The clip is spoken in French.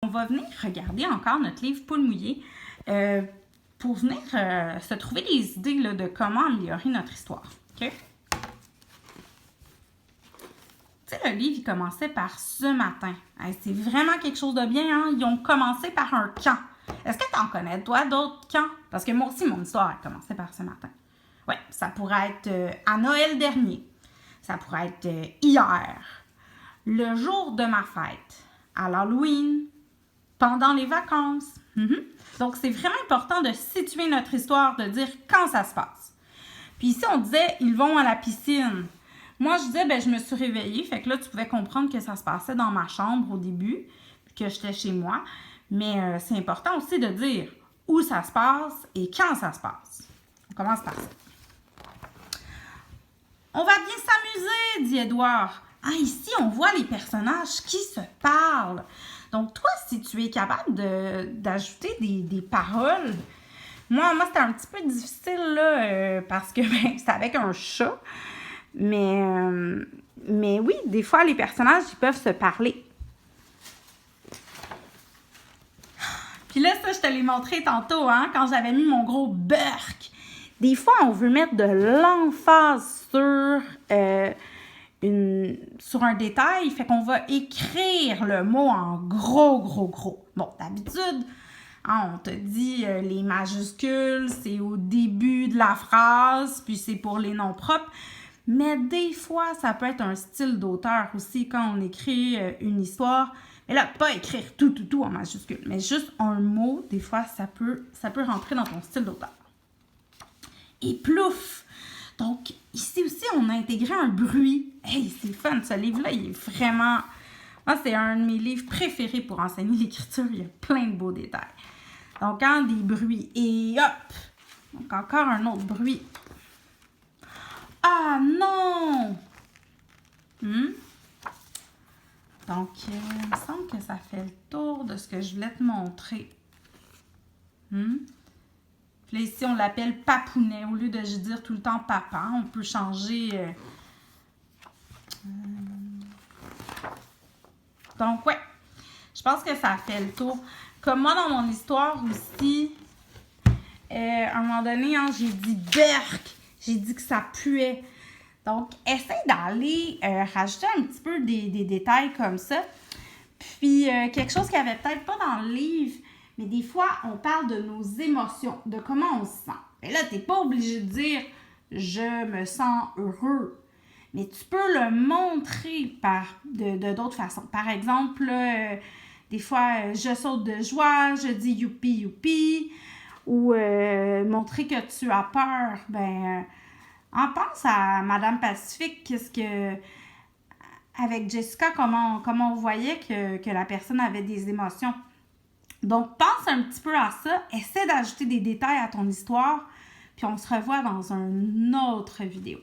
va venir regarder encore notre livre Poule mouillée pour venir se trouver des idées là, de comment améliorer notre histoire. OK? Tu sais, le livre, il commençait par « ce matin ». Hey, c'est vraiment quelque chose de bien, hein? Ils ont commencé par un camp. Est-ce que tu en connais, toi, d'autres camps? Parce que moi aussi, mon histoire a commencé par ce matin. Oui, ça pourrait être à Noël dernier. Ça pourrait être hier. Le jour de ma fête. À l'Halloween. Pendant les vacances. Donc, c'est vraiment important de situer notre histoire, de dire quand ça se passe. Puis ici, on disait « ils vont à la piscine ». Moi, je disais, ben, je me suis réveillée. Fait que là, tu pouvais comprendre que ça se passait dans ma chambre au début, puis que j'étais chez moi. Mais c'est important aussi de dire où ça se passe et quand ça se passe. On commence par ça. On va bien s'amuser, dit Édouard. Ah, ici, on voit les personnages qui se parlent. Donc, toi, si tu es capable d'ajouter des paroles, moi c'était un petit peu difficile, là, parce que ben, c'est avec un chat. Mais oui, des fois, les personnages, ils peuvent se parler. Puis là, ça, je te l'ai montré tantôt, hein, quand j'avais mis mon gros burk. Des fois, on veut mettre de l'emphase sur un détail, fait qu'on va écrire le mot en gros. Bon, d'habitude, hein, on te dit les majuscules, c'est au début de la phrase, puis c'est pour les noms propres. Mais des fois, ça peut être un style d'auteur aussi quand on écrit une histoire. Mais là, pas écrire tout en majuscule, mais juste un mot, des fois, ça peut rentrer dans ton style d'auteur. Et plouf! Donc, ici aussi, on a intégré un bruit. Hey, c'est fun, ce livre-là, il est vraiment... Moi, c'est un de mes livres préférés pour enseigner l'écriture. Il y a plein de beaux détails. Donc, hein, des bruits. Et hop! Donc, encore un autre bruit. Ah non! Donc, il me semble que ça fait le tour de ce que je voulais te montrer. Puis là, ici, on l'appelle papounet. Au lieu de dire tout le temps papa, on peut changer. Donc, ouais. Je pense que ça fait le tour. Comme moi, dans mon histoire aussi, à un moment donné, hein, j'ai dit berk. J'ai dit que ça puait. Donc, essaye d'aller rajouter un petit peu des détails comme ça. Puis, quelque chose qu'il n'y avait peut-être pas dans le livre, mais des fois, on parle de nos émotions, de comment on se sent. Et là, tu n'es pas obligé de dire « je me sens heureux ». Mais tu peux le montrer de d'autres façons. Par exemple, des fois, je saute de joie, je dis « youpi, youpi ». Ou montrer que tu as peur, ben... on pense à Madame Pacifique, avec Jessica, comment on voyait que la personne avait des émotions. Donc, pense un petit peu à ça. Essaie d'ajouter des détails à ton histoire. Puis, on se revoit dans une autre vidéo.